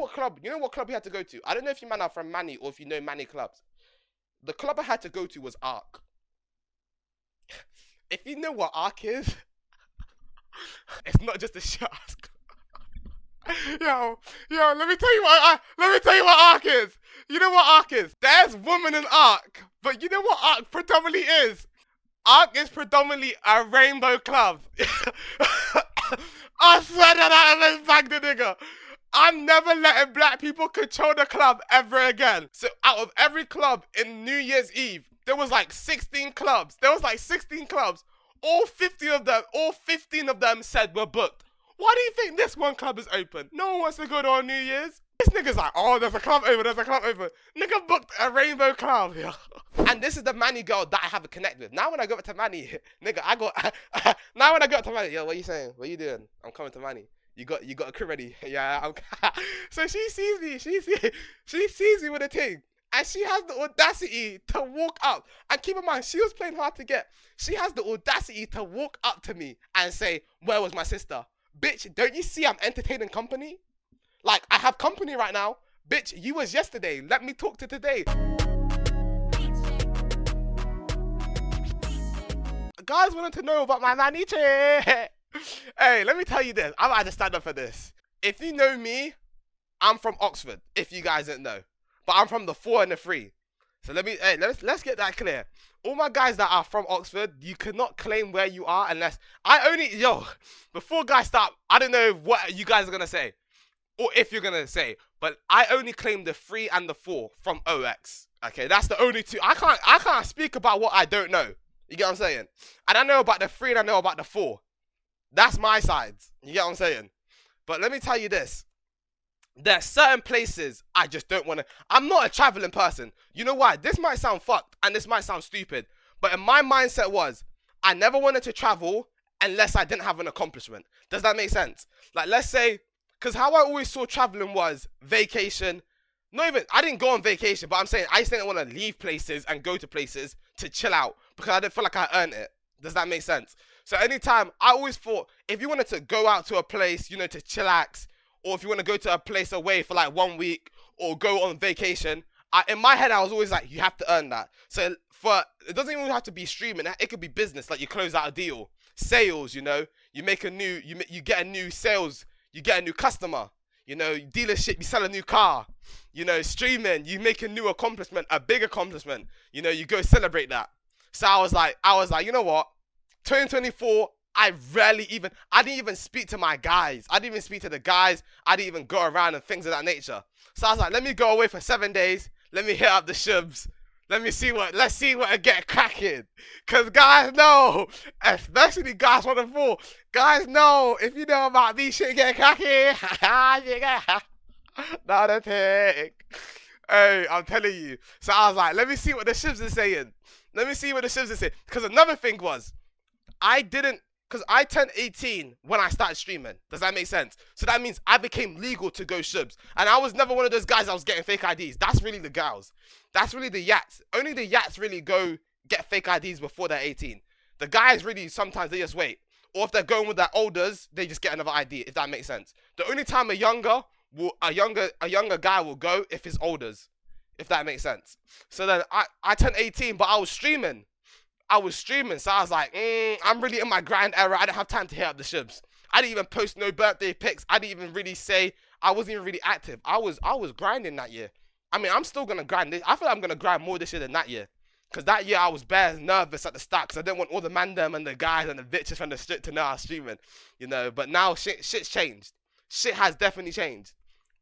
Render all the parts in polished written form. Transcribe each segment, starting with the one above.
what club? You know what club he had to go to? I don't know if you man are from Manny or if you know Manny clubs. The club I had to go to was Arc. If you know what Arc is, it's not just a shit ass club. Yo, let me tell you what Arc is. You know what Arc is? There's women in Arc, but you know what Arc predominantly is? Arc is predominantly a rainbow club. I swear that I haven't bagged the nigga. I'm never letting black people control the club ever again. So out of every club in New Year's Eve, there was like 16 clubs. All 15 of them said we're booked. Why do you think this one club is open? No one wants to go to on New Year's. This nigga's like, oh, there's a club over. Nigga booked a rainbow club. And this is the Manny girl that I have a connect with. Now when I go up to Manny, nigga, now when I go up to Manny, yo, what you saying? What you doing? I'm coming to Manny. You got a crew ready? Yeah, so she sees me. She sees me with a thing. And she has the audacity to walk up. And keep in mind, she was playing hard to get. She has the audacity to walk up to me and say, where was my sister? Bitch, don't you see I'm entertaining company? Like, I have company right now. Bitch, you was yesterday. Let me talk to today. Guys wanted to know about my Manny chick. Hey, let me tell you this. I'm about to stand up for this. If you know me, I'm from Oxford, if you guys didn't know. But I'm from the 4 and the 3. So let's get that clear. All my guys that are from Oxford, you cannot claim where you are unless... before guys start, I don't know what you guys are going to say. Or if you're going to say. But I only claim the 3 and the 4 from OX. Okay, that's the only two. I can't speak about what I don't know. You get what I'm saying? And I know about the 3 and I know about the 4. That's my side. You get what I'm saying? But let me tell you this. There are certain places I just don't want to... I'm not a traveling person. You know why? This might sound fucked and this might sound stupid. But in my mindset was, I never wanted to travel unless I didn't have an accomplishment. Does that make sense? Like, let's say... Because how I always saw traveling was vacation. I didn't go on vacation, but I'm saying I just didn't want to leave places and go to places to chill out. Because I didn't feel like I earned it. Does that make sense? So anytime, I always thought, if you wanted to go out to a place, to chillax, or if you want to go to a place away for like 1 week, or go on vacation, in my head, I was always like, you have to earn that. So it doesn't even have to be streaming. It could be business, like you close out a deal. Sales, you get a new sales, you get a new customer. Dealership, you sell a new car. Streaming, you make a new accomplishment, a big accomplishment. You go celebrate that. So I was like, you know what? 2024, I didn't even speak to my guys. I didn't even speak to the guys. I didn't even go around and things of that nature. So I was like, let me go away for 7 days. Let me hit up the shubs. Let's see what I get cracking. Cause guys know, especially guys on the 4, guys know, if you know about me, shit get cracking. Not a thing. Hey, I'm telling you. So I was like, let me see what the shibs are saying. Because another thing was, because I turned 18 when I started streaming. Does that make sense? So that means I became legal to go shubs. And I was never one of those guys that was getting fake IDs. That's really the girls. That's really the yats. Only the yats really go get fake IDs before they're 18. The guys really, sometimes they just wait. Or if they're going with their elders, they just get another ID, if that makes sense. The only time a younger guy will go if his elders, if that makes sense. So then I turned 18, but I was streaming. So I was like, I'm really in my grind era. I didn't have time to hit up the shibs. I didn't even post no birthday pics. I didn't even really say, I wasn't even really active. I was grinding that year. I mean, I'm still going to grind. I feel like I'm going to grind more this year than that year. Because that year I was bare nervous at the start because I didn't want all the mandem and the guys and the bitches from the street to know I was streaming. But now shit's changed. Shit has definitely changed.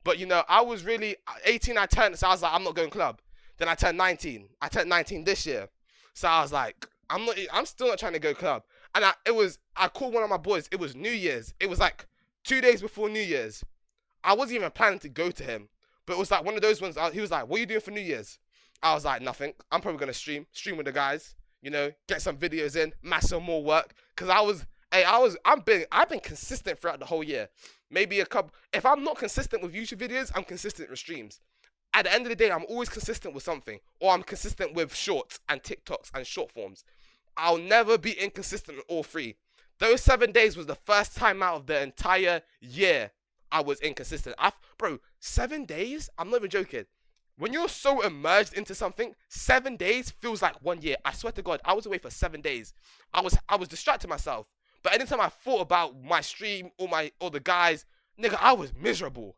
But, I was really, 18 I turned, so I was like, I'm not going club. Then I turned 19. I turned 19 this year. So I was like, I'm still not trying to go club. And I called one of my boys. It was New Year's. It was like 2 days before New Year's. I wasn't even planning to go to him. But it was like one of those ones, he was like, what are you doing for New Year's? I was like, nothing. I'm probably going to stream with the guys, get some videos in, match some more work. Because I've been consistent throughout the whole year. Maybe if I'm not consistent with YouTube videos, I'm consistent with streams. At the end of the day, I'm always consistent with something. Or I'm consistent with shorts and TikToks and short forms. I'll never be inconsistent with all 3. Those 7 days was the first time out of the entire year I was inconsistent. Bro, 7 days? I'm not even joking. When you're so immersed into something, 7 days feels like 1 year. I swear to God, I was away for 7 days. I was distracting myself. But anytime I thought about my stream or the guys, nigga, I was miserable.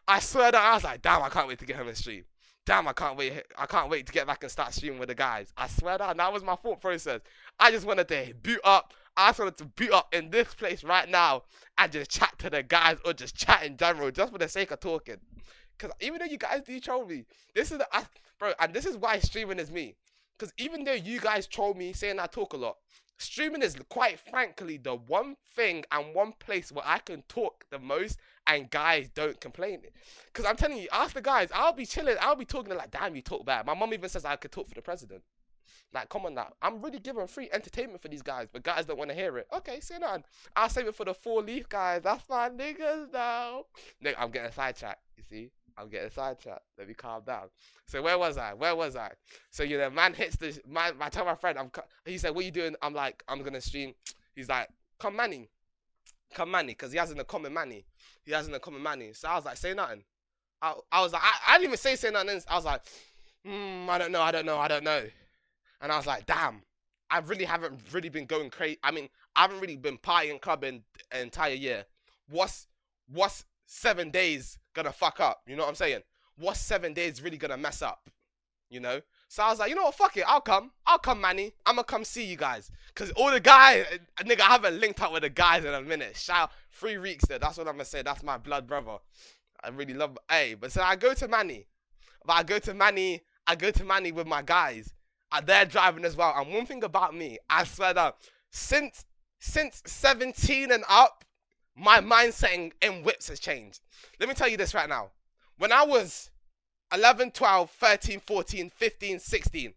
I swear that I was like, damn, I can't wait to get home and stream. Damn, I can't wait to get back and start streaming with the guys. I swear that was my thought process. I just wanted to boot up. I just wanted to boot up in this place right now and just chat to the guys or just chat in general, just for the sake of talking. Because even though you guys do troll me, bro, and this is why streaming is me. Because even though you guys troll me saying I talk a lot, streaming is quite frankly the one thing and one place where I can talk the most and guys don't complain. Because I'm telling you, ask the guys, I'll be chilling, I'll be talking like, damn, you talk bad. My mom even says I could talk for the president. Like, come on now. I'm really giving free entertainment for these guys, but guys don't want to hear it. Okay, say nothing. I'll save it for the 4-leaf guys. That's my niggas now. Nigga, I'm getting sidetracked, you see? I'm getting sidetracked. Let me calm down. So where was I? So, you know, man hits the... I tell my friend, he said, what you doing? I'm like, I'm going to stream. He's like, come Manny. Because he has in the comment Manny. So I was like, say nothing. I was like, I didn't even say nothing. I was like, I don't know. And I was like, damn, I really haven't really been going crazy. I mean, I haven't really been partying clubbing an entire year. What's 7 days gonna fuck up? You know what I'm saying? What's 7 days really gonna mess up? You know? So I was like, you know what, fuck it, I'll come, Manny. I'm gonna come see you guys. Cause all the guys, nigga, I haven't linked up with the guys in a minute. Shout out 3 weeks there, that's what I'm gonna say. That's my blood brother. I really love, but so I go to Manny. I go to Manny with my guys. They're driving as well. And one thing about me, I swear that since 17 and up, my mindset in whips has changed. Let me tell you this right now. When I was 11, 12, 13, 14, 15, 16,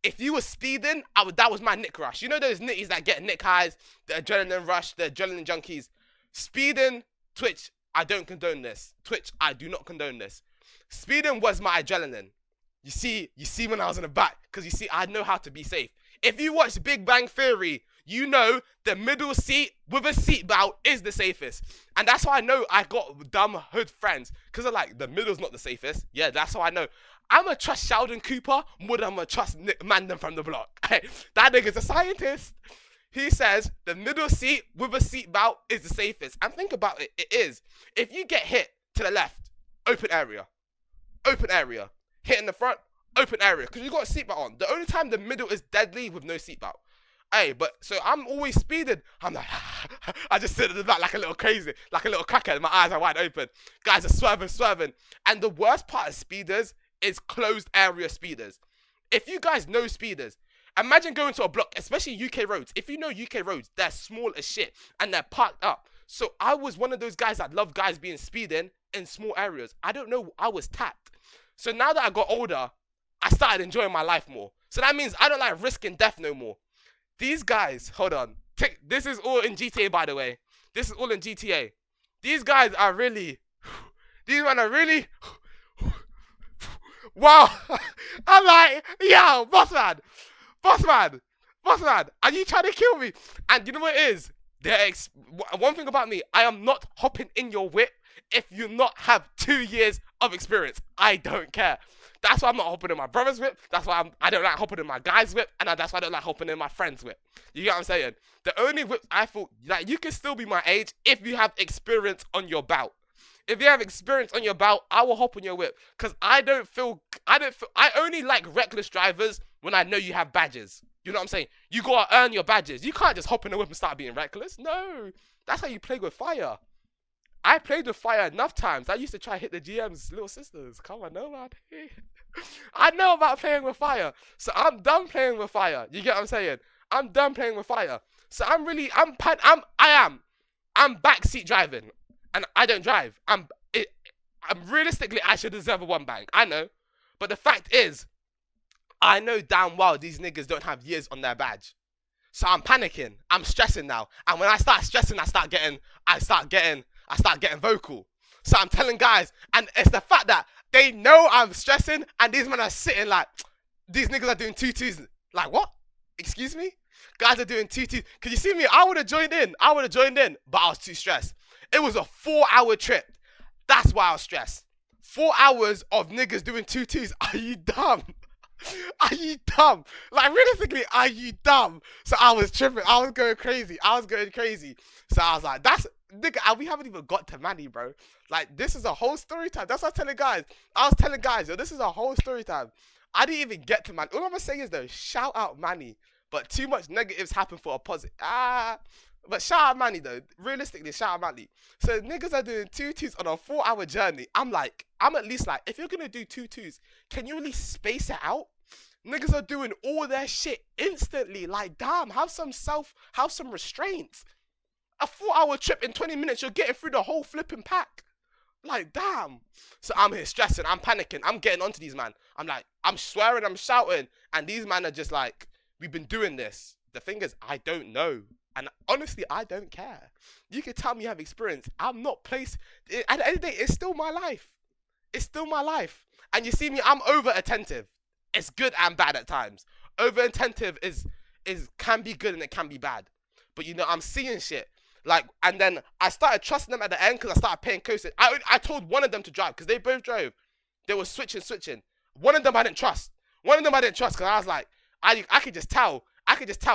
if you were speeding, that was my nick rush. You know those nitties that get nick highs, the adrenaline rush, the adrenaline junkies. Speeding, Twitch, I don't condone this. Twitch, I do not condone this. Speeding was my adrenaline. You see when I was in the back, because you see, I know how to be safe. If you watch Big Bang Theory, you know the middle seat with a seatbelt is the safest. And that's how I know I got dumb hood friends, because they're like, the middle's not the safest. Yeah, that's how I know. I'm going to trust Sheldon Cooper more than I'm going to trust Nick Mandem from the block. That nigga's a scientist. He says the middle seat with a seatbelt is the safest. And think about it, it is. If you get hit to the left, open area. Hit in the front, open area, because you got a seatbelt on. The only time the middle is deadly with no seatbelt. But so I'm always speeding. I'm like, I just sit in the back like a little crazy, like a little crackhead. My eyes are wide open. Guys are swerving. And the worst part of speeders is closed area speeders. If you guys know speeders, imagine going to a block, especially UK roads. If you know UK roads, they're small as shit and they're parked up. So I was one of those guys that love guys being speeding in small areas. I don't know, I was tapped. So now that I got older, I started enjoying my life more. So that means I don't like risking death no more. These guys, hold on. This is all in GTA, by the way. This is all in GTA. These guys are really, these men are really, wow. I'm like, yo, boss man, are you trying to kill me? And you know what it is? One thing about me, I am not hopping in your whip if you not have 2 years of experience. I don't care. That's why I'm not hopping in my brother's whip. That's why I don't like hopping in my guy's whip. And that's why I don't like hopping in my friend's whip. You get what I'm saying? The only whip I thought, like, you can still be my age if you have experience on your belt. If you have experience on your belt, I will hop on your whip. Because I only like reckless drivers when I know you have badges. You know what I'm saying? You gotta earn your badges. You can't just hop in the whip and start being reckless. No. That's how you play with fire. I played with fire enough times. I used to try to hit the GM's little sisters. Come on, no man. I know about playing with fire. So I'm done playing with fire. You get what I'm saying? I'm done playing with fire. So I'm backseat driving. And I don't drive. Realistically, I should deserve a 1 bang. I know. But the fact is, I know damn well these niggas don't have years on their badge. So I'm panicking. I'm stressing now. And when I start stressing, I start getting vocal. So I'm telling guys, and it's the fact that they know I'm stressing, and these men are sitting like, these niggas are doing 2-2s. Like, what? Excuse me? Guys are doing 2-2. Cause you see me, I would have joined in, but I was too stressed. It was a 4-hour trip. That's why I was stressed. 4 hours of niggas doing tutus. Are you dumb? Are you dumb? Like, realistically, are you dumb? So I was tripping. I was going crazy. So I was like, that's, nigga, we haven't even got to Manny, bro. Like, this is a whole story time. That's what I was telling guys. Yo, this is a whole story time. I didn't even get to Manny. All I'm saying is, though, shout out Manny. But too much negatives happen for a positive. But shout out Manny, though. Realistically, shout out Manny. So niggas are doing tutus on a 4-hour journey. I'm at least like, if you're going to do tutus, can you at least space it out? Niggas are doing all their shit instantly. Like, damn, have some restraints. A 4-hour trip in 20 minutes, you're getting through the whole flipping pack. Like, damn. So I'm here stressing, I'm panicking, I'm getting onto these man. I'm like, I'm swearing, I'm shouting, and these man are just like, we've been doing this. The thing is, I don't know. And honestly, I don't care. You can tell me you have experience. I'm not placed. At the end of the day, it's still my life. It's still my life. And you see me, I'm over attentive. It's good and bad at times. Over attentive can be good and it can be bad. But you know, I'm seeing shit. Like, and then I started trusting them at the end because I started paying close. I told one of them to drive because they both drove. They were switching. One of them I didn't trust. Because I was like, I could just tell.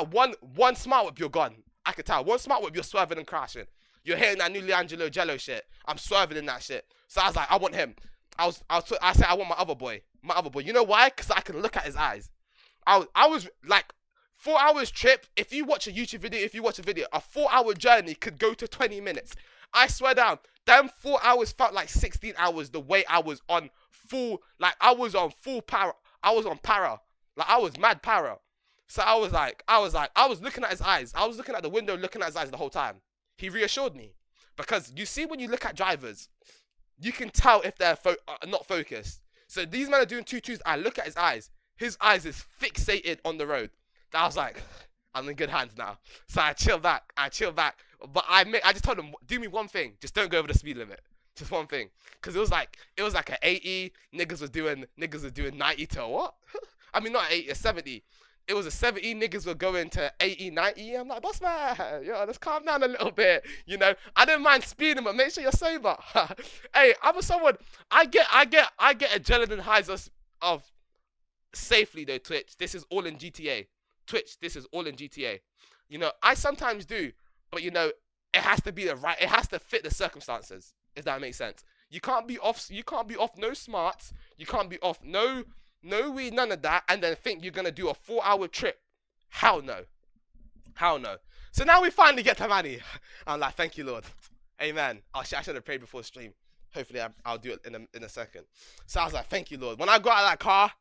One smart whip, you're gone. I could tell. One smart whip, you're swerving and crashing. You're hitting that new Leangelo Jello shit. I'm swerving in that shit. So I was like, I want him. I said I want my other boy. You know why? Because I can look at his eyes. I was like, 4 hours trip. If you watch a YouTube video, a 4-hour journey could go to 20 minutes. I swear down, them 4 hours felt like 16 hours the way I was on full, like I was on full para. I was on para. Like I was mad para. So I was looking at his eyes. I was looking at the window, looking at his eyes the whole time. He reassured me. Because you see when you look at drivers, you can tell if they're not focused. So these men are doing tutus. I look at his eyes. His eyes is fixated on the road. I was like, I'm in good hands now. So I chill back. But I just told him, do me one thing. Just don't go over the speed limit. Just one thing. Because it was like an 80. Niggas was doing 90 to what? I mean, not 80, a 70. It was a 70. Niggas were going to 80, 90. I'm like, boss man, yo, let's calm down a little bit. You know, I don't mind speeding, but make sure you're sober. Hey, I'm someone, I get adrenaline highs of safely though, Twitch. This is all in GTA. You know, I sometimes do, but you know, it has to be it has to fit the circumstances, if that makes sense. You can't be off no smarts, you can't be off no weed, none of that, and then think you're gonna do a 4-hour trip. Hell no. So now we finally get to Manny. I'm like, thank you, Lord. Amen. Oh shit, I should have prayed before stream. Hopefully I'll do it in a second. So I was like, thank you, Lord. When I got out of that car,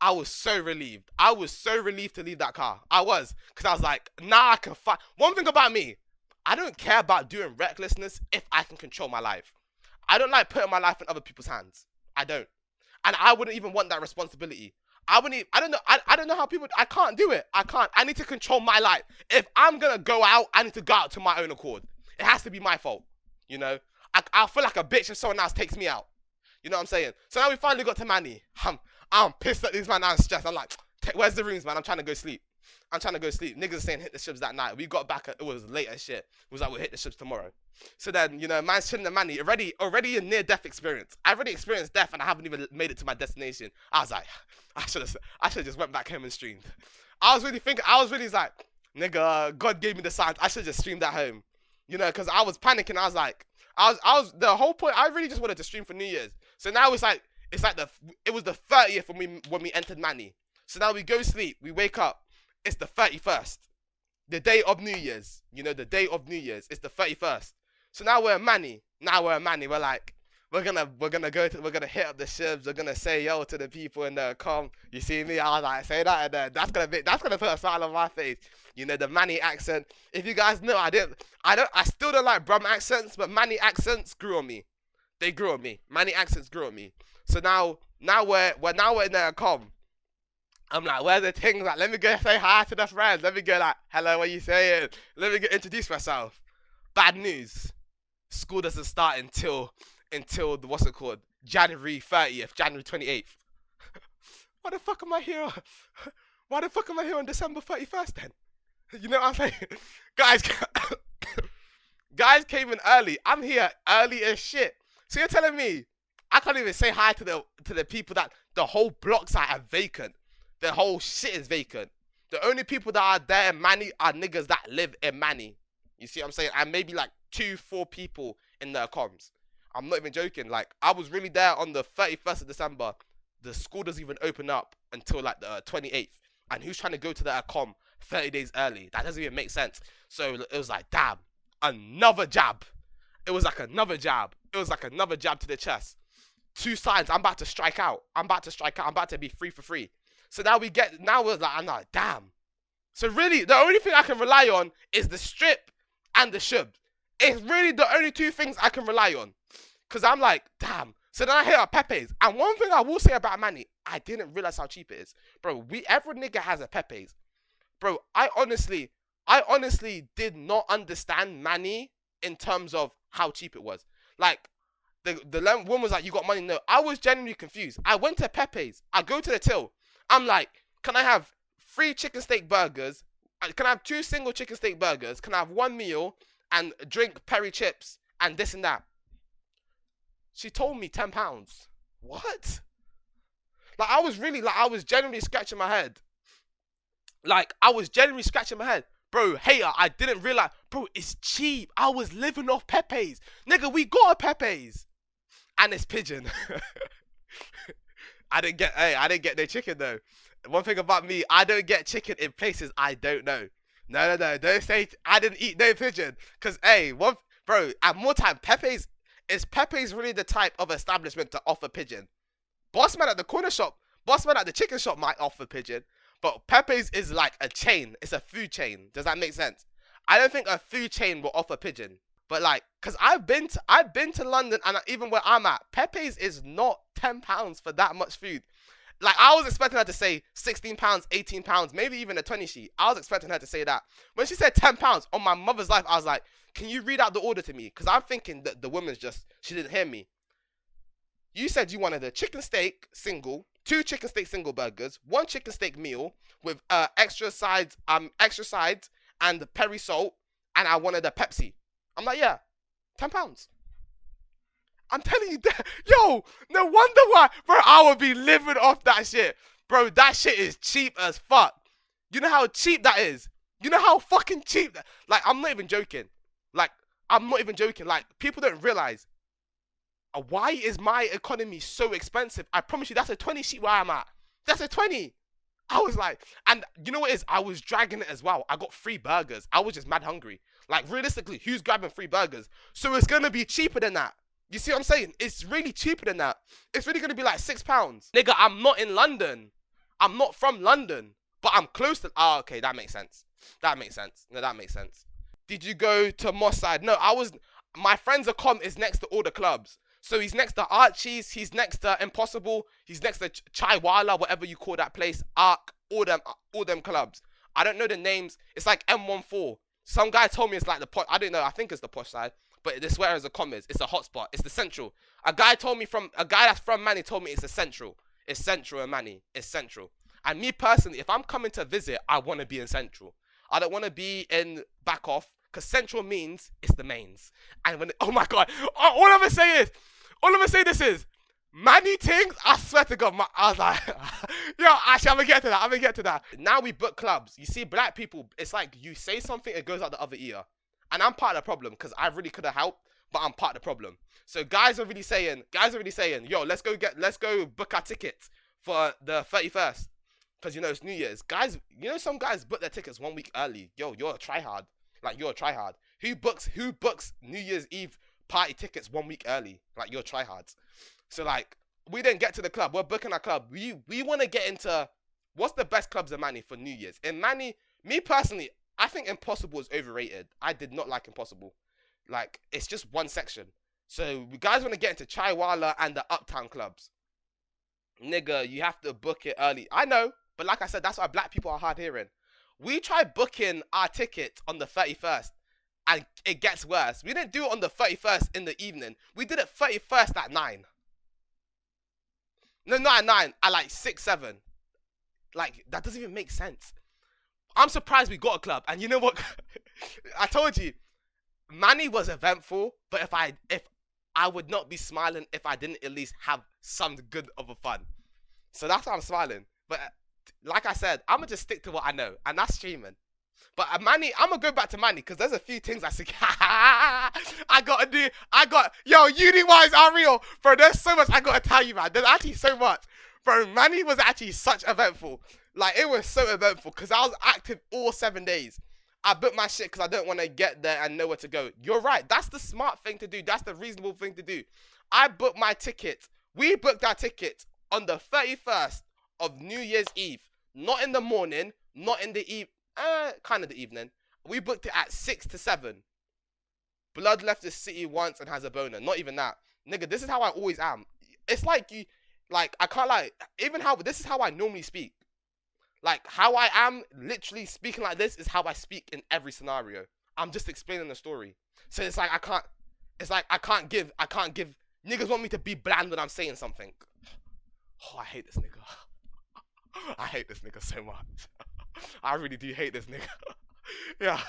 I was so relieved. I was so relieved to leave that car. I was. Because I was like, nah, I can fight. One thing about me, I don't care about doing recklessness if I can control my life. I don't like putting my life in other people's hands. I don't. And I wouldn't even want that responsibility. I don't know how people, I can't do it. I need to control my life. If I'm going to go out, I need to go out to my own accord. It has to be my fault. You know? I'll feel like a bitch if someone else takes me out. You know what I'm saying? So now we finally got to Manny. I'm pissed at these man. I'm stressed. I'm like, where's the rooms, man? I'm trying to go sleep. Niggas are saying hit the ships that night. We got back. It was late as shit. It was like, we'll hit the ships tomorrow. So then, you know, man's chilling at Manny. Already a near-death experience. I already experienced death and I haven't even made it to my destination. I was like, I should have just went back home and streamed. I was really like, nigga, God gave me the signs. I should have just streamed at home. You know, because I was panicking. I was like, the whole point, I really just wanted to stream for New Year's. So now it was the 30th when we entered Manny. So now we go sleep, we wake up, it's the 31st. The day of New Year's. You know, the day of New Year's. It's the 31st. So now we're at Manny. We're like, we're gonna hit up the shibs, we're gonna say yo to the people in the com. You see me? I was like, say that, and then that's gonna put a smile on my face. You know, the Manny accent. If you guys know, I still don't like Brum accents, but Manny accents grew on me. They grew on me. Manny accents grew on me. So now we're in the com. I'm like, where's the things? Like, let me go say hi to the friends. Let me go like, hello, what you saying? Let me go introduce myself. Bad news. School doesn't start until what's it called? January 30th, January 28th. Why the fuck am I here? Why the fuck am I here on December 31st then? You know what I'm saying? Guys came in early. I'm here early as shit. So you're telling me I can't even say hi to the people that the whole block site are vacant. The whole shit is vacant. The only people that are there in Manny are niggas that live in Manny. You see what I'm saying? And maybe like 2-4 people in their comms. I'm not even joking. Like, I was really there on the 31st of December. The school doesn't even open up until like the 28th. And who's trying to go to their comm 30 days early? That doesn't even make sense. So it was like, damn, another jab. It was like another jab. It was like another jab to the chest. 2 signs. I'm about to strike out. I'm about to be 3 for 3. So now we're like, I'm like, damn. So really, the only thing I can rely on is the strip and the shub. It's really the only 2 things I can rely on. Because I'm like, damn. So then I hit up Pepe's. And one thing I will say about Manny, I didn't realize how cheap it is. Bro, every nigga has a Pepe's. Bro, I honestly did not understand Manny in terms of how cheap it was. Like, the woman was like, you got money? No, I was genuinely confused. I went to Pepe's. I go to the till. I'm like, can I have 3 chicken steak burgers? Can I have 2 single chicken steak burgers? Can I have 1 meal and drink Perry chips and this and that? She told me £10. What? Like, I was genuinely scratching my head. Bro, hater, I didn't realize. Bro, it's cheap. I was living off Pepe's. Nigga, we got a Pepe's. And it's pigeon. I didn't get no chicken though. One thing about me, I don't get chicken in places I don't know. No. Don't say I didn't eat no pigeon. Cause bro, at more time, Pepe's really the type of establishment to offer pigeon. Bossman at the corner shop, Bossman at the chicken shop might offer pigeon, but Pepe's is like a chain. It's a food chain. Does that make sense? I don't think a food chain will offer pigeon. But like, cause I've been to London, and even where I'm at, Pepe's is not £10 for that much food. Like, I was expecting her to say £16, £18, maybe even a 20 sheet. I was expecting her to say that. When she said £10 on my mother's life, I was like, can you read out the order to me? Cause I'm thinking that the woman's she didn't hear me. You said you wanted a chicken steak single, 2 chicken steak single burgers, 1 chicken steak meal with extra sides and the peri salt, and I wanted a Pepsi. I'm like, yeah, £10. I'm telling you that, yo, no wonder why, bro, I would be living off that shit. Bro, that shit is cheap as fuck. You know how cheap that is? You know how fucking cheap that, like, I'm not even joking. Like, people don't realize, why is my economy so expensive? I promise you, that's a 20 sheet where I'm at. That's a 20. I was like, and you know what it is? I was dragging it as well. I got 3 burgers. I was just mad hungry. Like, realistically, who's grabbing 3 burgers? So it's going to be cheaper than that. You see what I'm saying? It's really cheaper than that. It's really going to be like £6. Nigga, I'm not in London. I'm not from London. But I'm close to... Oh, okay, that makes sense. No, that makes sense. Did you go to Moss Side? No, my friend's accom is next to all the clubs. So he's next to Archie's, he's next to Impossible, he's next to Chaiwala, whatever you call that place, Arc, all them clubs. I don't know the names. It's like M14. Some guy told me it's like the posh, I don't know, I think it's the posh side, but this where is a comment. It's a hotspot. It's the central. A guy that's from Manny told me it's the central. It's central in Manny. It's central. And me personally, if I'm coming to visit, I want to be in central. I don't want to be in back off, because central means it's the mains. And when, oh my God, all I'm going to say this is, Manny things, I swear to God, I was like, yo, actually, I'm going to get to that. Now we book clubs. You see, black people, it's like you say something, it goes out the other ear. And I'm part of the problem, because I really could have helped, but I'm part of the problem. So guys are really saying, yo, let's go book our tickets for the 31st. Because, you know, it's New Year's. Guys, you know, some guys book their tickets 1 week early. Yo, you're a tryhard. Like, you're a tryhard. Who books New Year's Eve party tickets 1 week early? Like, you're tryhards. So, like, we didn't get to the club. We're booking our club. We want to get into, what's the best clubs in Manny for New Year's? In Manny, me personally, I think Impossible is overrated. I did not like Impossible. Like, it's just one section. So, we guys want to get into Chaiwala and the Uptown clubs. Nigga, you have to book it early. I know, but like I said, that's why black people are hard hearing. We tried booking our tickets on the 31st, and it gets worse. We didn't do it on the 31st in the evening. We did it 31st at 9. No, not at 9, at like 6, 7. Like, that doesn't even make sense. I'm surprised we got a club. And you know what? I told you, Manny was eventful, but if I would not be smiling if I didn't at least have some good of a fun. So that's why I'm smiling. But like I said, I'm gonna just stick to what I know, and that's streaming. But Manny, I'm gonna go back to Manny because there's a few things I see. I gotta do. Yo, uni wise are real, bro. There's so much I gotta tell you, man. There's actually so much, bro. Manny was actually such eventful. Like it was so eventful because I was active all 7 days. I booked my shit because I don't want to get there and know where to go. You're right. That's the smart thing to do. That's the reasonable thing to do. I booked my ticket. We booked our ticket on the 31st of New Year's Eve. Not in the morning, not in the kind of the evening. We booked it at 6 to 7. Blood left the city once and has a boner. Not even that. Nigga, this is how I always am. It's like I can't lie. This is how I normally speak. Like, how I am literally speaking like this is how I speak in every scenario. I'm just explaining the story. So it's like, I can't give, niggas want me to be bland when I'm saying something. Oh, I hate this nigga. I hate this nigga so much. I really do hate this nigga. Yeah.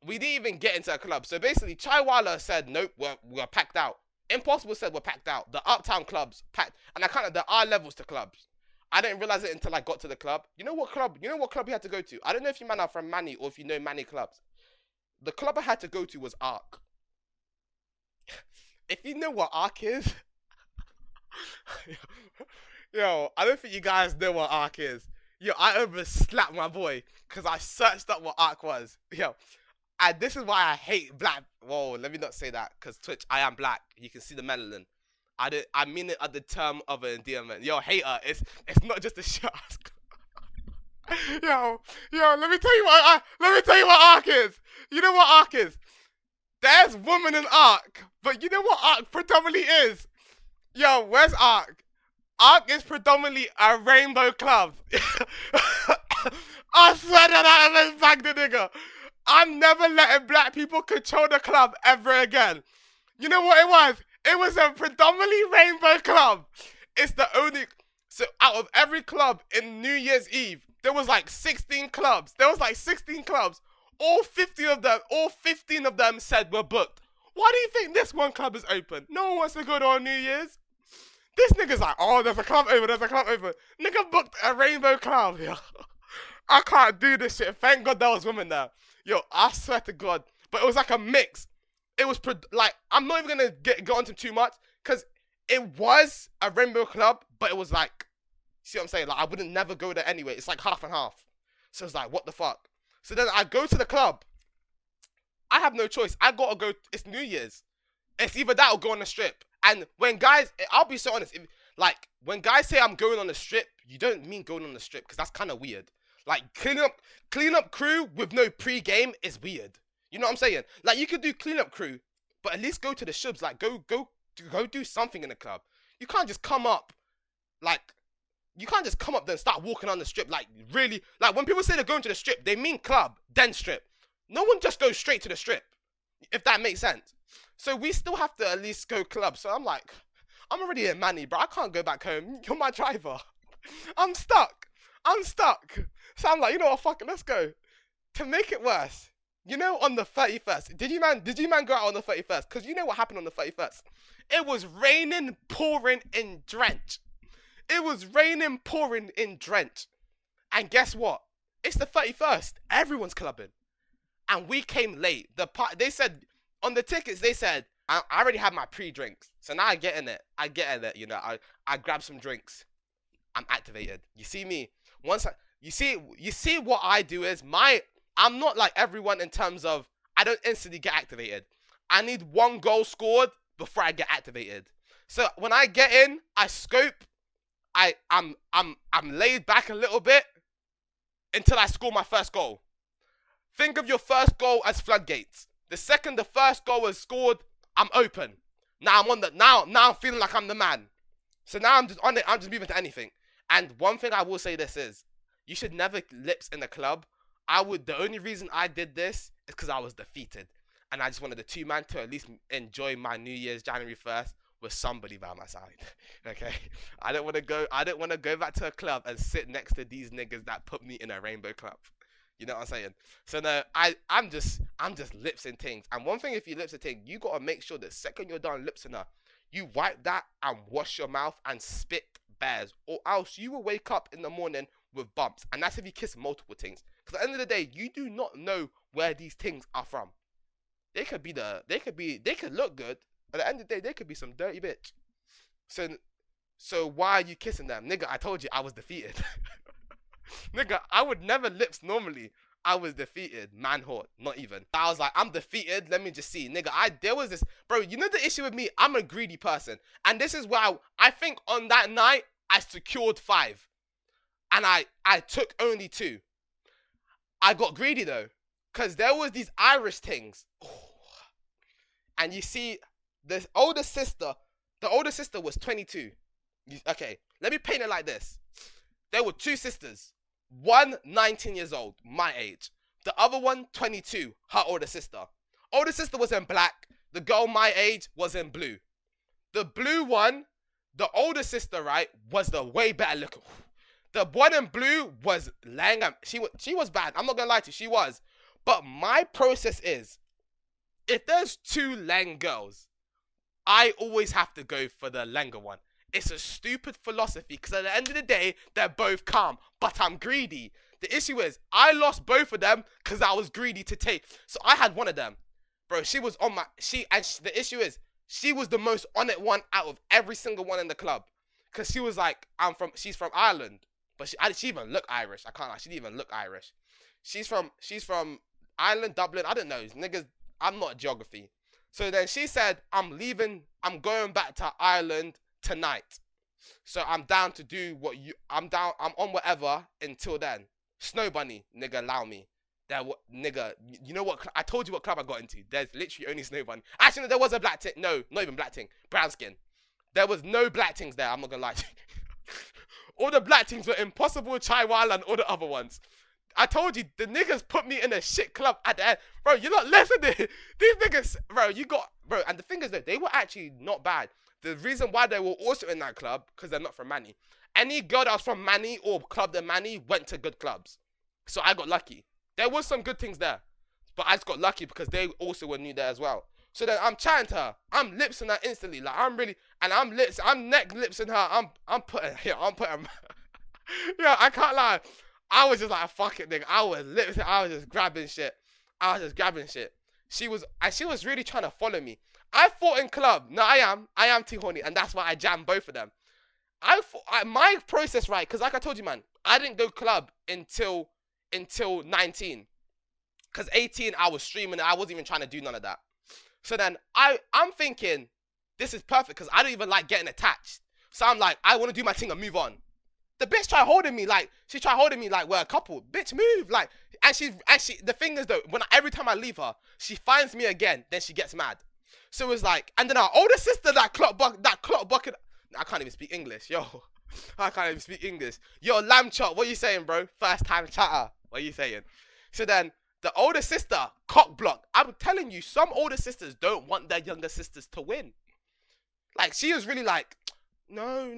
We didn't even get into a club. So basically, Chaiwala said, nope, we're packed out. Impossible said we're packed out. The uptown clubs packed. And there are levels to clubs. I didn't realize it until I got to the club. You know what club you had to go to? I don't know if you man are from Manny or if you know Manny clubs. The club I had to go to was Arc. If you know what Arc is, yo, I don't think you guys know what Arc is. Yo, I overslapped my boy because I searched up what Arc was. Yo, and this is why I hate black. Whoa, let me not say that because Twitch, I am black. You can see the melanin. I mean it at the term of an endearment. Yo, hater, it's not just a shot. yo, let me tell you what Arc is. You know what Arc is? There's woman in Arc, but you know what Arc predominantly is? Yo, where's Arc? Arc is predominantly a rainbow club. I swear that I haven't bagged the nigga. I'm never letting black people control the club ever again. You know what it was? It was a predominantly rainbow club. It's the only... So out of every club in New Year's Eve, there was like 16 clubs. All 15 of them said we're booked. Why do you think this one club is open? No one wants to go to on New Year's. This nigga's like, oh, there's a club open. Nigga booked a rainbow club. Yo. I can't do this shit. Thank God there was women there. Yo, I swear to God. But it was like a mix. It was like, I'm not even gonna go into too much because it was a rainbow club, but it was like, see what I'm saying? Like, I wouldn't never go there anyway. It's like half and half. So it's like, what the fuck? So then I go to the club. I have no choice. I gotta go. It's New Year's. It's either that or go on the strip. And when guys, I'll be so honest. When guys say I'm going on the strip, you don't mean going on the strip because that's kind of weird. Like clean up crew with no pre-game is weird. You know what I'm saying? Like, you could do cleanup crew, but at least go to the shubs. Like, go do something in the club. You can't just come up, then start walking on the strip. Like, really, like, when people say they're going to the strip, they mean club, then strip. No one just goes straight to the strip, if that makes sense. So we still have to at least go club. So I'm like, I'm already in Manny, bro. I can't go back home. You're my driver. I'm stuck. So I'm like, you know what, fuck it, let's go. To make it worse, you know, on the 31st, did you man go out on the 31st? Because you know what happened on the 31st? It was raining, pouring in drench. And guess what? It's the 31st. Everyone's clubbing. And we came late. They said, on the tickets, they said, I already had my pre-drinks. So now I get in it, you know, I grab some drinks. I'm activated. You see me? You see what I do is I'm not like everyone in terms of I don't instantly get activated. I need one goal scored before I get activated. So when I get in, I scope. I'm laid back a little bit until I score my first goal. Think of your first goal as floodgates. The second the first goal is scored, I'm open. Now I'm feeling like I'm the man. So now I'm just on it. I'm just moving to anything. And one thing I will say this is, you should never lips in the club. The only reason I did this is because I was defeated. And I just wanted the two man to at least enjoy my New Year's January 1st with somebody by my side. Okay? I don't want to go back to a club and sit next to these niggas that put me in a rainbow club. You know what I'm saying? So no, I'm I'm just lips and things. And one thing, if you lips and thing, you gotta make sure the second you're done lips and her, you wipe that and wash your mouth and spit bears, or else you will wake up in the morning with bumps. And that's if you kiss multiple things. Because at the end of the day, you do not know where these things are from. They could look good, but at the end of the day, they could be some dirty bitch. So why are you kissing them? Nigga, I told you I was defeated. Nigga, I would never lips normally. I was defeated. Man whore, not even. I was like, I'm defeated. Let me just see. Nigga, there was this. Bro, you know the issue with me? I'm a greedy person. And this is why I think on that night, I secured 5. And I took only 2. I got greedy though. Because there was these Irish things. Oh. And you see, the older sister was 22. Okay, let me paint it like this. There were 2 sisters. One 19 years old, my age. The other one 22, her older sister. Older sister was in black. The girl my age was in blue. The blue one, the older sister, right, was the way better looking. The one in blue was lang. She was bad. I'm not gonna lie to you, she was. But my process is, if there's 2 lang girls, I always have to go for the langer one. It's a stupid philosophy because at the end of the day, they're both calm, but I'm greedy. The issue is, I lost both of them because I was greedy to take. So I had one of them. Bro, she was on my, the issue is, she was the most on it one out of every single one in the club. Because she was like, she's from Ireland. But she even look Irish. I can't lie, she didn't even look Irish. She's from Ireland, Dublin, I don't know. Niggas, I'm not geography. So then she said, I'm leaving, I'm going back to Ireland tonight. So I'm down to do I'm on whatever until then. Snow Bunny, nigga, allow me. Nigga, you know what? I told you what club I got into. There's literally only Snow Bunny. Actually, no, there was a black thing. No, not even black thing. Brown skin. There was no black things there. I'm not gonna lie to you. All the black things were Impossible, Chaiwala, and all the other ones. I told you, the niggas put me in a shit club at the end. Bro, you're not listening. These niggas, bro, and the thing is that they were actually not bad. The reason why they were also in that club, because they're not from Manny. Any girl that was from Manny or club than Manny went to good clubs. So I got lucky. There was some good things there. But I just got lucky because they also were new there as well. So then I'm chatting to her. I'm lipsing her instantly. Like, I'm neck lipsing her. I'm putting, yeah, I can't lie. I was just like, fuck it, nigga. I was just grabbing shit. She was really trying to follow me. I fought in club. No, I am too horny, and that's why I jammed both of them. My process, right? Because like I told you, man, I didn't go club until 19. Because 18, I was streaming, and I wasn't even trying to do none of that. So then I'm thinking, this is perfect because I don't even like getting attached. So I'm like, I want to do my thing and move on. The bitch tried holding me like we're a couple. Bitch, move. Like, and she the thing is though, every time I leave her, she finds me again, then she gets mad. So it was like, and then our older sister, that clock bucket. I can't even speak English, yo. I can't even speak English. Yo, lamb chop, what you saying, bro? First time chatter. What are you saying? So then the older sister, cock block. I'm telling you, some older sisters don't want their younger sisters to win. Like, she was really like, no.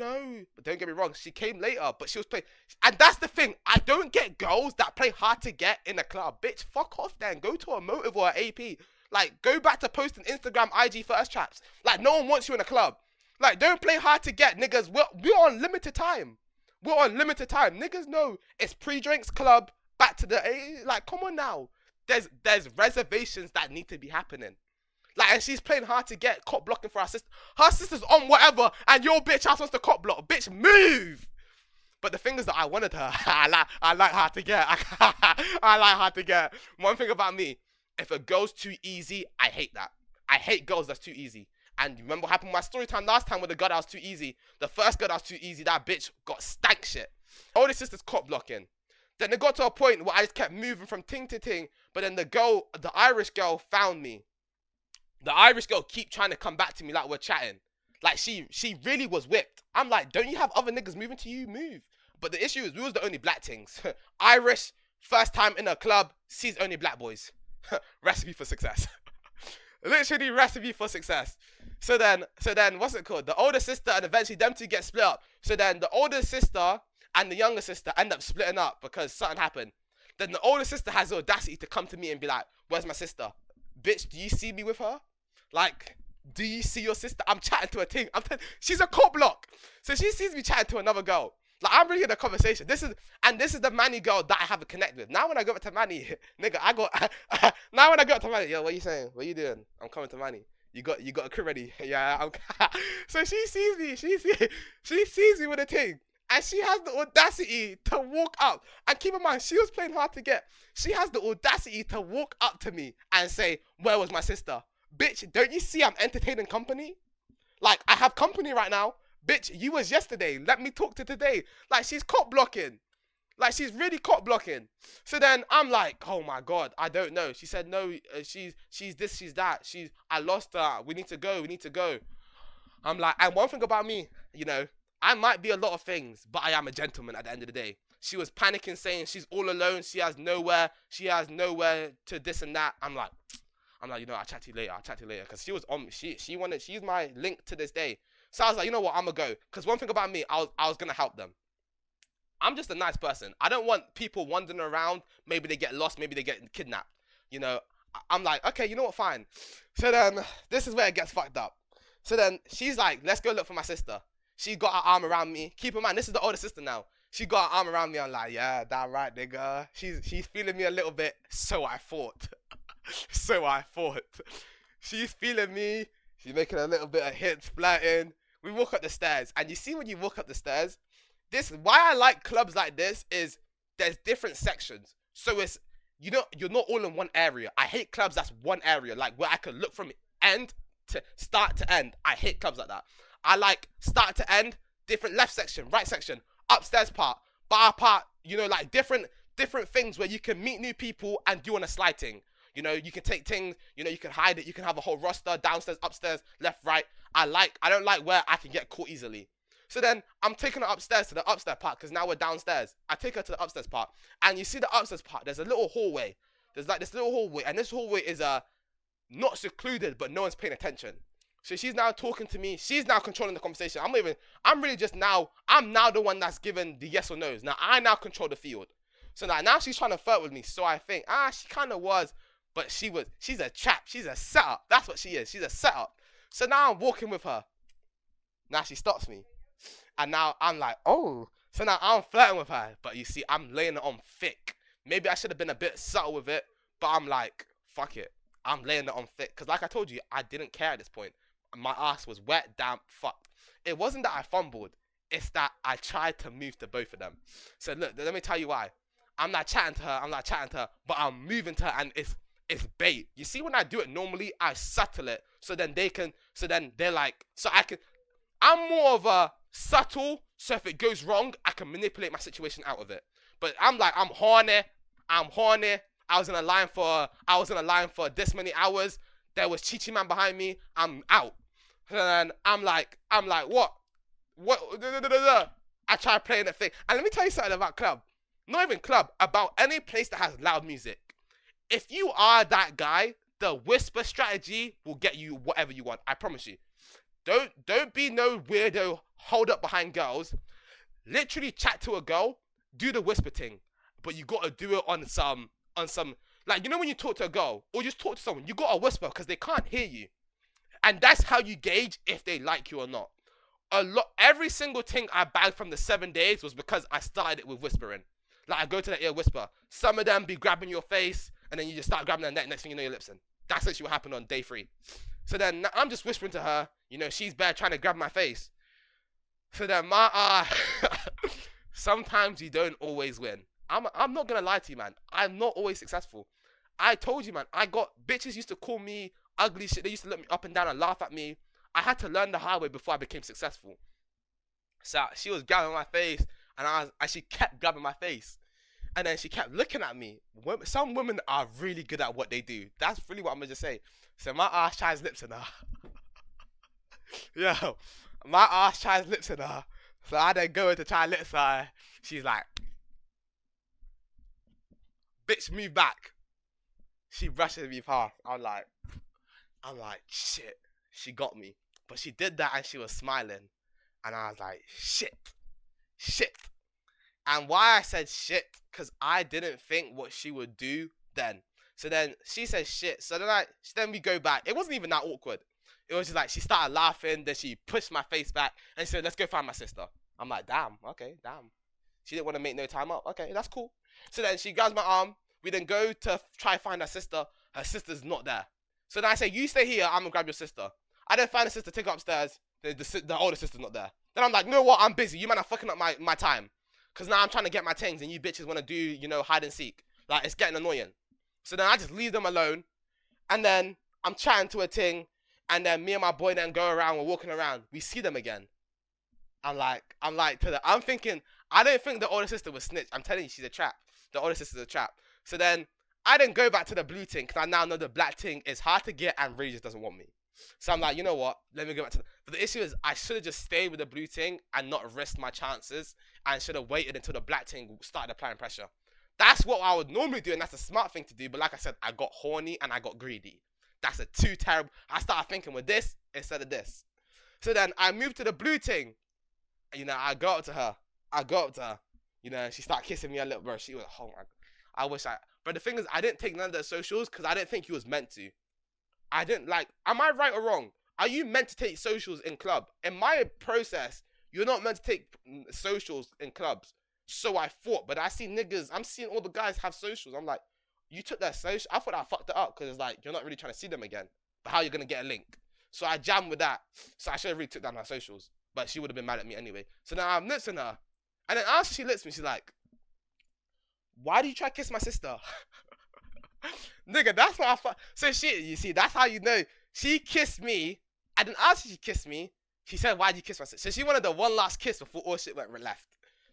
But don't get me wrong, she came later, but she was playing. And that's the thing, I don't get girls that play hard to get in a club. Bitch, fuck off then. Go to a motive or an AP. Like, go back to posting Instagram, IG first traps. Like, no one wants you in a club. Like, don't play hard to get, niggas. We're on limited time. Niggas know it's pre-drinks club, back to the, like, come on now. There's reservations that need to be happening. Like, and she's playing hard to get, cop blocking for her sister. Her sister's on whatever, and your bitch ass wants to cop block. Bitch, move! But the thing is that I wanted her. I like hard to get. I like hard to get. One thing about me, if a girl's too easy, I hate that. I hate girls that's too easy. And you remember what happened with my story time last time with the girl that was too easy? The first girl that was too easy, that bitch got stank shit. All the sisters cop blocking. Then it got to a point where I just kept moving from ting to ting. But then the Irish girl found me. The Irish girl keep trying to come back to me like we're chatting. Like, she really was whipped. I'm like, don't you have other niggas moving to you? Move. But the issue is, we was the only black things. Irish, first time in a club, sees only black boys. Recipe for success. Literally recipe for success. So then, what's it called? The older sister and eventually them two get split up. So then the older sister and the younger sister end up splitting up because something happened. Then the older sister has the audacity to come to me and be like, where's my sister? Bitch, do you see me with her? Like, do you see your sister? I'm chatting to a thing. She's a cop block. So she sees me chatting to another girl. Like, I'm really in a conversation. This is the Manny girl that I have a connect with. Now when I go up to Manny, nigga, now when I go up to Manny, yo, what you saying? What you doing? I'm coming to Manny. You got a crib ready? Yeah, so she sees me. She sees me with a thing. And she has the audacity to walk up. And keep in mind, she was playing hard to get. She has the audacity to walk up to me and say, where was my sister? Bitch, don't you see I'm entertaining company? Like, I have company right now. Bitch, you was yesterday. Let me talk to today. Like, she's cop blocking. Like, she's really cop blocking. So then I'm like, oh my God, I don't know. She said, no, she's this, she's that. I lost her. We need to go. I'm like, and one thing about me, you know, I might be a lot of things, but I am a gentleman at the end of the day. She was panicking, saying she's all alone. She has nowhere to this and that. I'm like, you know, I'll chat to you later. Because she was on, she's my link to this day. So I was like, you know what, I'm going to go. Because one thing about me, I was going to help them. I'm just a nice person. I don't want people wandering around. Maybe they get lost. Maybe they get kidnapped. You know, I'm like, okay, you know what, fine. So then, this is where it gets fucked up. So then, she's like, let's go look for my sister. She got her arm around me. Keep in mind, this is the older sister now. She got her arm around me. I'm like, yeah, damn right, nigga. She's feeling me a little bit. So I thought. She's feeling me. She's making a little bit of hits, flirting. We walk up the stairs. And you see when you walk up the stairs, why I like clubs like this is there's different sections. So it's, you know, you're not all in one area. I hate clubs that's one area. Like where I can look from end to start to end. I hate clubs like that. I like start to end, different left section, right section, upstairs part, bar part, you know, like different things where you can meet new people and do on a slide thing. You know, you can take things, you know, you can hide it, you can have a whole roster, downstairs, upstairs, left, right. I don't like where I can get caught easily. So then I'm taking her upstairs to the upstairs part because now we're downstairs. I take her to the upstairs part and you see the upstairs part, there's a little hallway. There's like this little hallway and this hallway is not secluded, but no one's paying attention. So she's now talking to me. She's now controlling the conversation. I'm now the one that's given the yes or no's. Now I now control the field. So now she's trying to flirt with me. So I think, she kind of was, but she's a trap. She's a setup. That's what she is. She's a setup. So now I'm walking with her. Now she stops me. And now I'm like, oh. So now I'm flirting with her. But you see, I'm laying it on thick. Maybe I should have been a bit subtle with it. But I'm like, fuck it. I'm laying it on thick. Because like I told you, I didn't care at this point. My ass was wet, damp, fucked. It wasn't that I fumbled. It's that I tried to move to both of them. So look, let me tell you why. I'm not chatting to her, but I'm moving to her and it's bait. You see, when I do it normally, I subtle it. I'm more of a subtle, so if it goes wrong, I can manipulate my situation out of it. But I'm like, I'm horny. I was in a line for this many hours. There was Chichi Man behind me. I'm out. And I'm like, what? I try playing the thing. And let me tell you something about club. Not even club, about any place that has loud music. If you are that guy, the whisper strategy will get you whatever you want. I promise you. Don't be no weirdo, hold up behind girls. Literally chat to a girl, do the whisper thing. But you gotta do it on some, like, you know when you talk to a girl, or just talk to someone, you gotta whisper because they can't hear you. And that's how you gauge if they like you or not. Every single thing I bagged from the 7 days was because I started it with whispering. Like, I go to the ear, whisper. Some of them be grabbing your face, and then you just start grabbing their neck. Next thing you know, your lips in. That's literally what happened on day 3. So then I'm just whispering to her. You know, she's bad trying to grab my face. So then sometimes you don't always win. I'm not gonna lie to you, man. I'm not always successful. I told you, man. Bitches used to call me ugly shit. They used to look me up and down and laugh at me. I had to learn the hard way before I became successful. So she was grabbing my face, and she kept grabbing my face. And then she kept looking at me. Some women are really good at what they do. That's really what I'm gonna just say. So my ass tries lips in her. Yo, my ass tries lips in her. So I then go in to try lips her. She's like, bitch, move back. She brushes me past. I'm like, shit. She got me. But she did that and she was smiling. And I was like, shit. And why I said shit because I didn't think what she would do then. So then she says shit. So then we go back. It wasn't even that awkward. It was just like she started laughing. Then she pushed my face back and said, "Let's go find my sister." I'm like, damn, okay, damn. She didn't want to make no time up. Okay, that's cool. So then she grabs my arm. We then go to try find her sister. Her sister's not there. So then I say, "You stay here. I'm gonna grab your sister." I then find the sister, take her upstairs. The older sister's not there. Then I'm like, "You know what? I'm busy. You man are fucking up my time. Because now I'm trying to get my things and you bitches want to do, hide and seek. Like, it's getting annoying." So then I just leave them alone. And then I'm chatting to a ting. And then me and my boy then go around. We're walking around. We see them again. I'm thinking, I don't think the older sister was snitch. I'm telling you, she's a trap. The older sister's a trap. So then I didn't go back to the blue ting because I now know the black ting is hard to get and really just doesn't want me. So I'm like, you know what? Let me go back to But the issue is I should have just stayed with the blue ting and not risked my chances and should have waited until the black ting started applying pressure. That's what I would normally do and that's a smart thing to do. But like I said, I got horny and I got greedy. That's a too terrible. I started thinking with this instead of this. So then I moved to the blue ting. I go up to her. She started kissing me a little, bro. She was, oh my God. But the thing is, I didn't take none of the socials because I didn't think you was meant to. I didn't am I right or wrong? Are you meant to take socials in club? In my process, you're not meant to take socials in clubs. So I thought, but I see niggas, I'm seeing all the guys have socials. I'm like, you took their social? I thought I fucked it up because it's like, you're not really trying to see them again. But how are you going to get a link? So I jammed with that. So I should have really took down her socials. But she would have been mad at me anyway. So now I'm litzing her. And then after she lits me, she's like, "Why do you try to kiss my sister?" Nigga, that's what I thought. So you see, that's how you know. She kissed me. And then after she kissed me, she said, "Why did you kiss my sister?" So she wanted the one last kiss before all shit went left.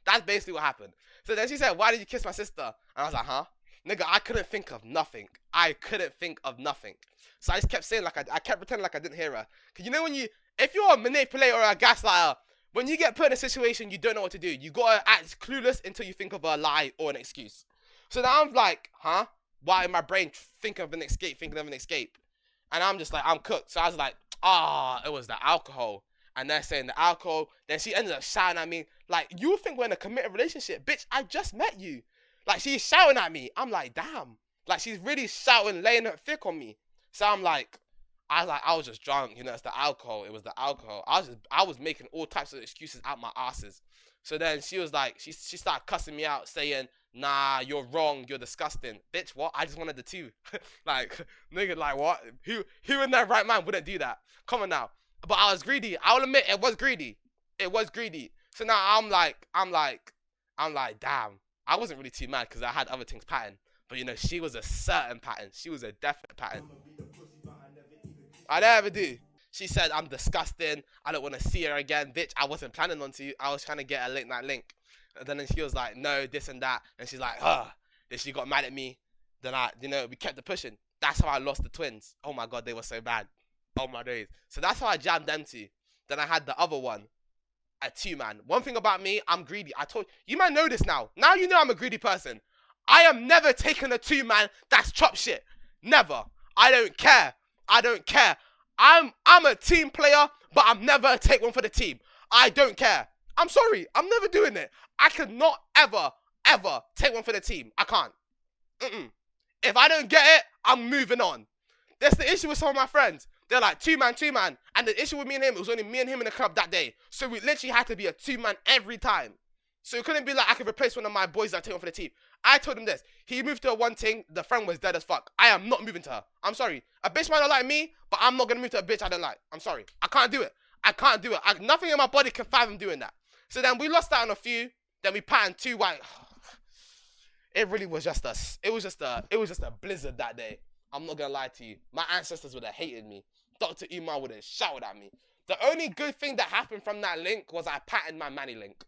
That's basically what happened. So then she said, "Why did you kiss my sister?" And I was like, huh? Nigga, I couldn't think of nothing. So I just kept saying, I kept pretending like I didn't hear her. Because if you're a manipulator or a gaslighter, when you get put in a situation, you don't know what to do. You gotta act clueless until you think of a lie or an excuse. So now I'm like, huh? Why in my brain thinking of an escape? And I'm just like, I'm cooked. So I was like, it was the alcohol. And they're saying the alcohol. Then she ended up shouting at me. Like, you think we're in a committed relationship. Bitch, I just met you. Like, she's shouting at me. I'm like, damn. Like, she's really shouting, laying her thick on me. So I was just drunk. It's the alcohol. It was the alcohol. I was making all types of excuses out my asses. So then she was like, she started cussing me out, saying, "Nah, you're wrong. You're disgusting." Bitch, what? I just wanted the two. Like, nigga, like, what? Who in their right mind wouldn't do that? Come on now. But I was greedy. I will admit, it was greedy. So now I'm like, damn. I wasn't really too mad because I had other things pattern. But she was a certain pattern. She was a definite pattern. I never do. She said, "I'm disgusting. I don't want to see her again." Bitch, I wasn't planning on to. I was trying to get a link. And then she was like, "No, this and that." And she's like, Then she got mad at me. Then we kept it pushing. That's how I lost the twins. Oh my God, they were so bad. Oh my days. So that's how I jammed them two. Then I had the other one, a 2-man. One thing about me, I'm greedy. I told you might know this now. Now you know I'm a greedy person. I am never taking a 2-man that's chop shit. Never. I don't care. I'm a team player, but I'm never take one for the team. I don't care. I'm sorry. I'm never doing it. I could not ever take one for the team. I can't. If I don't get it, I'm moving on. That's the issue with some of my friends. They're like, 2-man. And the issue with me and him, it was only me and him in the club that day. So we literally had to be a 2-man every time. So it couldn't be like I could replace one of my boys that take one for the team. I told him this. He moved to a one thing. The friend was dead as fuck. I am not moving to her. I'm sorry. A bitch might not like me, but I'm not going to move to a bitch I don't like. I'm sorry. I can't do it. Nothing in my body can fathom doing that. So then we lost out on a few. Then we patterned 2 white. It really was just us. It was just a blizzard that day. I'm not going to lie to you. My ancestors would have hated me. Dr. Umar would have shouted at me. The only good thing that happened from that link was I patterned my Manny link.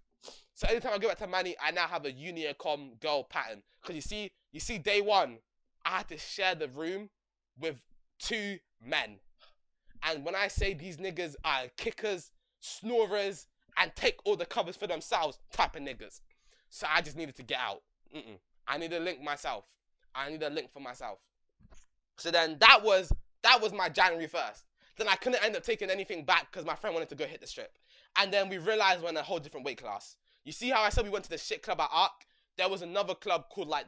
So anytime I go back to Manny, I now have a Uniacom girl pattern. Because you see, day one, I had to share the room with 2 men. And when I say these niggas are kickers, snorers, and take all the covers for themselves type of niggas. So I just needed to get out. I need a link myself. I need a link for myself. So then that was my January 1st. Then I couldn't end up taking anything back because my friend wanted to go hit the strip. And then we realized we're in a whole different weight class. You see how I said we went to the shit club at Arc? There was another club called like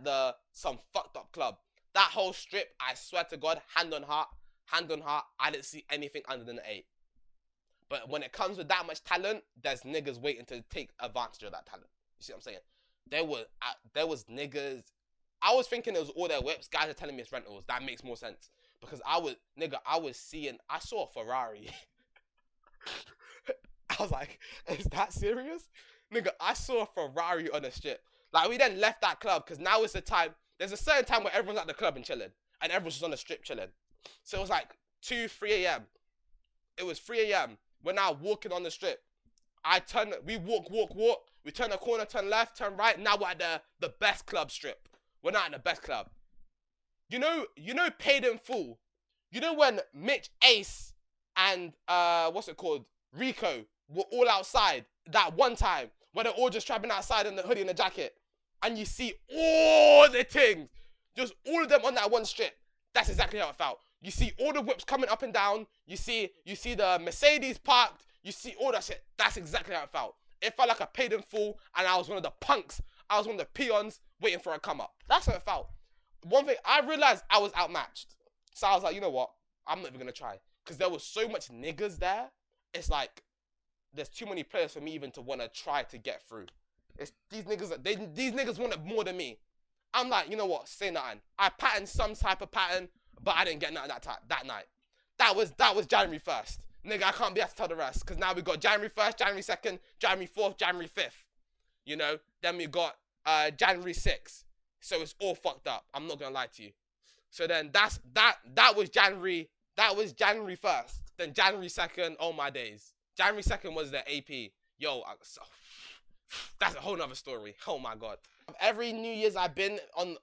some fucked up club. That whole strip, I swear to God, hand on heart, I didn't see anything under than an 8. But when it comes with that much talent, there's niggas waiting to take advantage of that talent. You see what I'm saying? There was niggas. I was thinking it was all their whips. Guys are telling me it's rentals. That makes more sense. Because I saw a Ferrari. I was like, is that serious? Nigga, I saw a Ferrari on the strip. Like, we then left that club because now it's the time. There's a certain time where everyone's at the club and chilling. And everyone's just on the strip chilling. So it was like 2, 3 a.m. It was 3 a.m. We're now walking on the strip. We walk. We turn the corner, turn left, turn right. Now we're at the best club strip. We're not at the best club. You know, Paid in Full. You know when Mitch, Ace, and what's it called, Rico were all outside that one time where they're all just trapping outside in the hoodie and the jacket, and you see all the things, just all of them on that one strip. That's exactly how it felt. You see all the whips coming up and down. You see the Mercedes parked. You see all that shit. That's exactly how it felt. It felt like a Paid in Full, and I was one of the punks. I was one of the peons waiting for a come up. That's how it felt. One thing, I realized I was outmatched. So I was like, you know what? I'm not even going to try. Because there was so much niggas there. It's like, there's too many players for me even to want to try to get through. These niggas wanted more than me. I'm like, you know what? Say nothing. I patterned some type of pattern, but I didn't get nothing that night. That was January 1st. Nigga, I can't be able to tell the rest. Because now we got January 1st, January 2nd, January 4th, January 5th. You know? Then we got January 6th. So it's all fucked up. I'm not going to lie to you. So then that was January 1st. Then January 2nd, oh my days. January 2nd was the AP. Yo, that's a whole nother story. Oh my God. Every New Year's I've been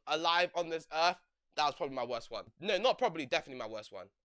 alive on this earth, that was probably my worst one. No, not probably, definitely my worst one.